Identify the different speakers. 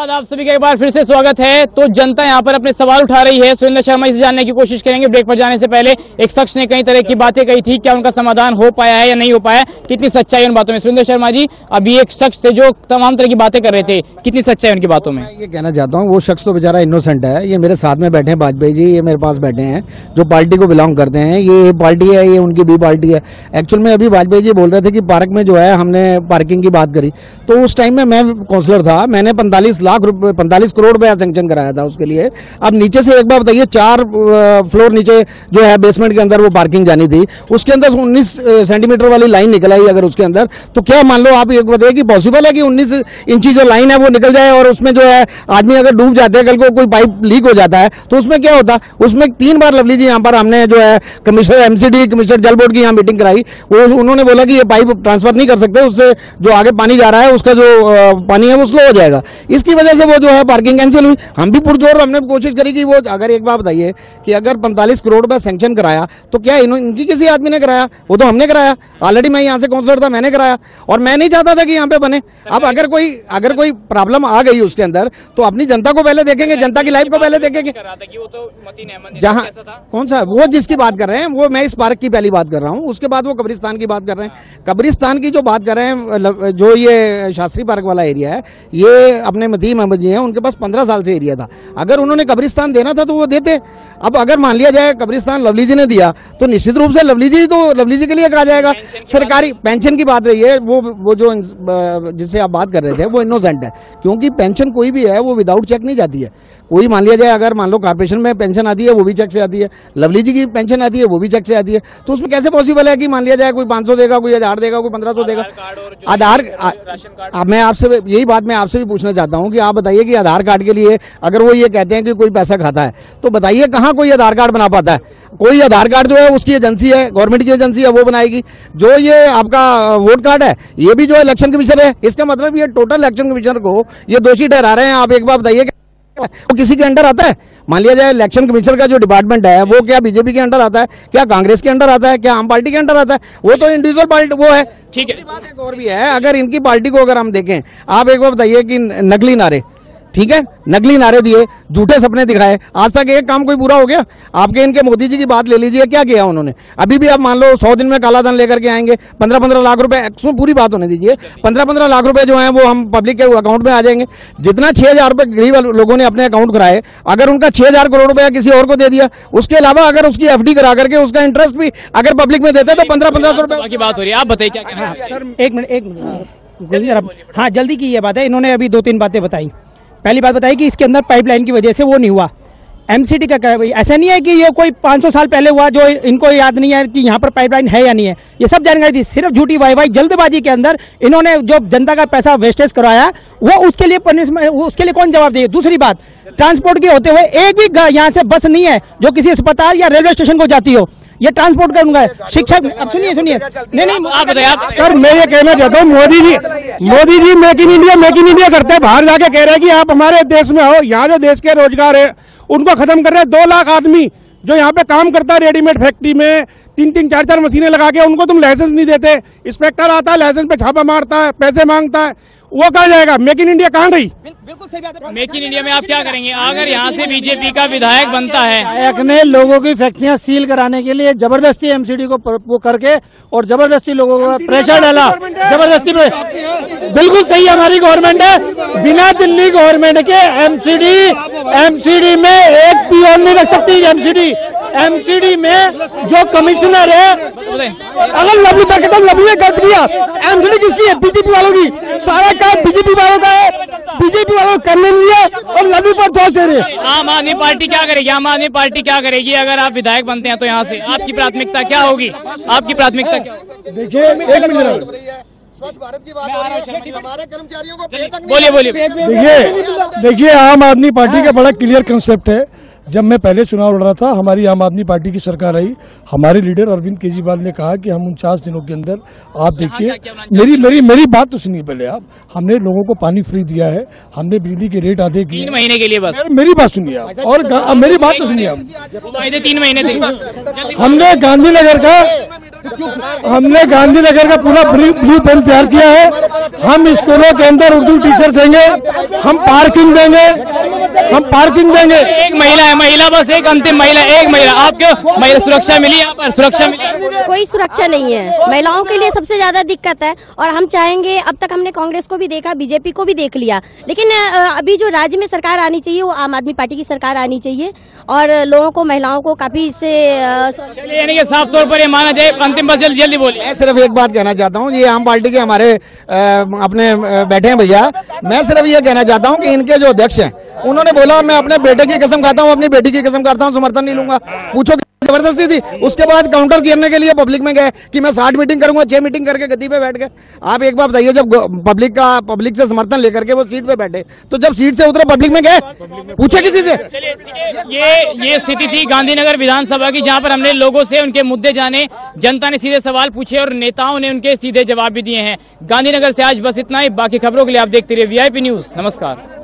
Speaker 1: बाद आप सभी का एक बार फिर से स्वागत है। तो जनता यहाँ पर अपने सवाल उठा रही है। सुरेंद्र शर्मा से जानने की कोशिश करेंगे। ब्रेक पर जाने से पहले एक शख्स ने कई तरह की बातें कही थी, क्या उनका समाधान हो पाया है या नहीं हो पाया, कितनी सच्चाई उन बातों में। सुरेंद्र शर्मा जी, अभी एक शख्स थे जो तमाम तरह की बातें कर रहे थे, कितनी सच्चाई उनकी बातों में?
Speaker 2: ये कहना चाहता हूँ, वो शख्स तो बेचारा इनोसेंट है। ये मेरे साथ में बैठे हैं वाजपेयी जी, ये मेरे पास बैठे हैं, जो पार्टी को बिलोंग करते हैं। ये पार्टी है, ये उनकी बी पार्टी है। एक्चुअल में अभी वाजपेयी जी बोल रहे थे कि पार्क में जो है हमने पार्किंग की बात करी, तो उस टाइम में मैं काउंसलर था, मैंने 45 करोड़ रुपया सैंक्शन कराया था उसके लिए। अब नीचे से एक बार बताइए, 4 फ्लोर नीचे जो है बेसमेंट के अंदर वो पार्किंग जानी थी, उसके अंदर 19 सेंटीमीटर वाली लाइन निकल आई अगर उसके अंदर, तो क्या मान लो आप ये बताइए कि पॉसिबल है कि 19 इंची जो लाइन है वो निकल जाए और उसमें जो है आदमी अगर डूब जाते हैं, कल को कोई पाइप लीक हो जाता है तो उसमें क्या होता? उसमें 3 बार लवली जी यहाँ पर हमने जो है कमिश्नर एमसीडी कमिश्नर जल बोर्ड की यहाँ मीटिंग कराई, वो उन्होंने बोला कि ये पाइप ट्रांसफर नहीं कर सकते, उससे जो आगे पानी जा रहा है उसका जो पानी है वो स्लो हो जाएगा। इसकी वजह से वो जो है पार्किंग कैंसिल हुई। हम भी पुरजोर हमने कोशिश करी कि वो, अगर एक बात बताइए कि अगर 45 करोड़ रुपया सैंक्शन कराया तो क्या इनकी किसी आदमी ने कराया? वो तो हमने कराया। ऑलरेडी मैं यहाँ से काउंसलर था, मैंने कराया और मैं नहीं चाहता था कि यहाँ पे बने। अब अगर कोई प्रॉब्लम आ गई उसके अंदर तो अपनी जनता को पहले देखेंगे, जनता की लाइफ को पहले देखेंगे। जहाँ कौन सा वो जिसकी बात कर रहे हैं, वो मैं इस पार्क की पहली बात कर रहा हूँ, उसके बाद वो कब्रिस्तान की बात कर रहे हैं। कब्रिस्तान की जो बात कर रहे हैं, जो ये शास्त्री पार्क वाला एरिया है, ये अपने मतीम अहमद जी हैं, उनके पास 15 साल से एरिया था। अगर उन्होंने कब्रिस्तान देना था तो वो देते। अब अगर मान लिया जाए कब्रिस्तान लवली जी ने दिया तो निश्चित रूप से लवली जी के लिए कहा जाएगा। सरकारी पेंशन की बात रही है, वो जो जिससे आप बात कर रहे थे वो इनोसेंट है, क्योंकि पेंशन कोई भी है वो विदाउट चेक नहीं जाती है। कोई मान लिया जाए, अगर मान लो कॉर्पोरेशन में पेंशन आती है वो भी चेक से आती है, लवली जी की पेंशन आती है वो भी चेक से आती है, तो उसमें कैसे पॉसिबल है कि मान लिया जाए कोई 500 देगा, कोई 1000 देगा, कोई 1500 देगा? आधार, मैं आपसे यही बात मैं आपसे भी पूछना चाहता हूं कि आप बताइए कि आधार कार्ड के लिए अगर वो ये कहते हैं कि कोई पैसा खाता है, तो बताइए कहां कोई आधार कार्ड बना पाता है? कोई आधार कार्ड जो है उसकी एजेंसी है, गवर्नमेंट की एजेंसी है, वो बनाएगी। जो ये आपका वोट कार्ड है, ये भी जो इलेक्शन कमीशनर है, इसका मतलब ये टोटल इलेक्शन कमीशनर को ये दोषी ठहरा रहे हैं। आप एक बार बताइए, वो किसी के अंडर आता है? मान लिया जाए इलेक्शन कमीशनर का जो डिपार्टमेंट है वो क्या बीजेपी के अंडर आता है, क्या कांग्रेस के अंडर आता है, क्या आम पार्टी के अंडर आता है? वो तो इंडिविजुअल पार्टी वो है। ठीक है, बात एक और भी है, अगर इनकी पार्टी को अगर हम देखें, आप एक बार बताइए कि नकली नारे, ठीक है, नकली नारे दिए, झूठे सपने दिखाए, आज तक एक काम कोई पूरा हो गया? आपके इनके मोदी जी की बात ले लीजिए, क्या किया उन्होंने? अभी भी आप मान लो 100 दिन में काला धन लेकर के आएंगे, 15-15 लाख रुपए, पूरी बात होने दीजिए, 15-15 लाख रुपए जो है वो हम पब्लिक के अकाउंट में आ जाएंगे। जितना 6000 रुपए गरीब लोगों ने अपने अकाउंट कराए, अगर उनका 6000 करोड़ रुपया किसी और को दे दिया, उसके अलावा अगर उसकी FD करा करके उसका इंटरेस्ट भी अगर पब्लिक में देते तो 1500 रुपए की बात हो रही है। आप बताइए क्या?
Speaker 3: एक मिनट, हाँ जल्दी की ये बात है। इन्होंने अभी 2-3 बातें बताई। पहली बात बताई कि इसके अंदर पाइपलाइन की वजह से वो नहीं हुआ। एमसीडी का ऐसा नहीं है कि ये कोई 500 साल पहले हुआ जो इनको याद नहीं है कि यहाँ पर पाइपलाइन है या नहीं है, ये सब जानकारी थी। सिर्फ झूठी वाई जल्दबाजी के अंदर इन्होंने जो जनता का पैसा वेस्टेज करवाया, वो उसके लिए पनिशमेंट, उसके लिए कौन जवाब देगा? दूसरी बात, ट्रांसपोर्ट के होते हुए एक भी यहाँ से बस नहीं है जो किसी अस्पताल या रेलवे स्टेशन को जाती हो, ये ट्रांसपोर्ट करूंगा। शिक्षक, अब सुनिए नहीं आप बताइए। आप
Speaker 4: सर, मैं ये कहना चाहता हूँ, Modi ji make in India करते हैं, बाहर जाके कह रहे हैं कि आप हमारे देश में हो, यहाँ जो देश के रोजगार है उनको खत्म कर रहे हैं। 2 लाख आदमी जो यहाँ पे काम करता है रेडीमेड फैक्ट्री में, 3-3, 4-4 मशीनें लगा के, उनको तुम लाइसेंस नहीं देते। इंस्पेक्टर आता है, लाइसेंस पे छापा मारता है, पैसे मांगता है, वो कहाँ जाएगा? मेक इन इंडिया कहाँ गई?
Speaker 1: बिल्कुल सही बात है। मेक इन इंडिया में आप क्या करेंगे अगर यहाँ से बीजेपी का विधायक बनता है?
Speaker 3: विधायक ने लोगों की फैक्ट्रियां सील कराने के लिए जबरदस्ती एमसीडी को वो करके और जबरदस्ती लोगों को प्रेशर डाला, जबरदस्ती में। बिल्कुल सही, हमारी गवर्नमेंट है, बिना दिल्ली गवर्नमेंट के एमसीडी में एक पियोन नहीं रख सकती। एमसीडी में जो कमिश्नर है, अगर लवली ने गलत किया, एमसीडी किसकी है? बीजेपी वालों की। सारा काम बीजेपी वालों का है, बीजेपी वालों को करने नहीं है और लवली पर दोष दे रहे।
Speaker 1: आम आदमी पार्टी क्या करेगी? आम आदमी पार्टी क्या करेगी अगर आप विधायक बनते हैं तो यहाँ से आपकी प्राथमिकता क्या होगी? आपकी प्राथमिकता क्या?
Speaker 4: देखिए, एक मिनट,
Speaker 2: स्वच्छ भारत की बात हो रही है, हमारे कर्मचारियों को
Speaker 4: बोलिए। देखिए, आम आदमी पार्टी का बड़ा क्लियर कंसेप्ट है। जब मैं पहले चुनाव लड़ रहा था, हमारी आम आदमी पार्टी की सरकार आई, हमारे लीडर अरविंद केजरीवाल ने कहा कि हम 49 दिनों के अंदर, आप देखिए मेरी बात तो सुनिए पहले आप, हमने लोगों को पानी फ्री दिया है, हमने बिजली के रेट आधे किए
Speaker 1: 3 महीने के लिए बस।
Speaker 4: मेरी बात सुनिए आप, और मेरी बात तो सुनिए आप,
Speaker 1: 3 महीने थे।
Speaker 4: हमने गांधीनगर का हमने गांधीनगर का पूरा ब्लू प्रिंट तैयार किया है। हम स्कूलों के अंदर उर्दू टीचर देंगे, हम पार्किंग देंगे।
Speaker 1: एक महिला है, महिला बस एक अंतिम महिला, एक महिला। आपको महिला सुरक्षा मिली? यहाँ पर सुरक्षा मिली?
Speaker 5: कोई सुरक्षा नहीं है, महिलाओं के लिए सबसे ज्यादा दिक्कत है। और हम चाहेंगे, अब तक हमने कांग्रेस को भी देखा, बीजेपी को भी देख लिया, लेकिन अभी जो राज्य में सरकार आनी चाहिए वो आम आदमी पार्टी की सरकार आनी चाहिए और लोगों को, महिलाओं को काफी इससे
Speaker 1: यानी कि साफ तौर पर ये माना जाए। अंतिम बस जल्दी बोलिए।
Speaker 2: मैं सिर्फ एक बात कहना चाहता हूँ, ये आम पार्टी के हमारे अपने बैठे हैं भैया, मैं सिर्फ ये कहना चाहता हूँ कि इनके जो अध्यक्ष हैं उन्होंने बोला मैं अपने बेटे की कसम खाता हूँ, अपनी बेटी की कसम करता हूँ, समर्थन नहीं लूंगा। पूछो जबरदस्ती थी। उसके बाद काउंटर करने के लिए पब्लिक में गए कि मैं 60 मीटिंग करूंगा, 6 मीटिंग करके गद्दी पे बैठ गए। आप एक बात बताइए, जब पब्लिक से समर्थन लेकर के वो सीट पे बैठे, तो जब सीट से उतरे पब्लिक में गए, पूछे किसी से?
Speaker 1: ये स्थिति थी गांधीनगर विधानसभा की, जहां पर हमने लोगों से उनके मुद्दे जाने, जनता ने सीधे सवाल पूछे और नेताओं ने उनके सीधे जवाब भी दिए हैं। गांधीनगर से आज बस इतना ही। बाकी खबरों के लिए आप देखते रहिए VIP न्यूज। नमस्कार।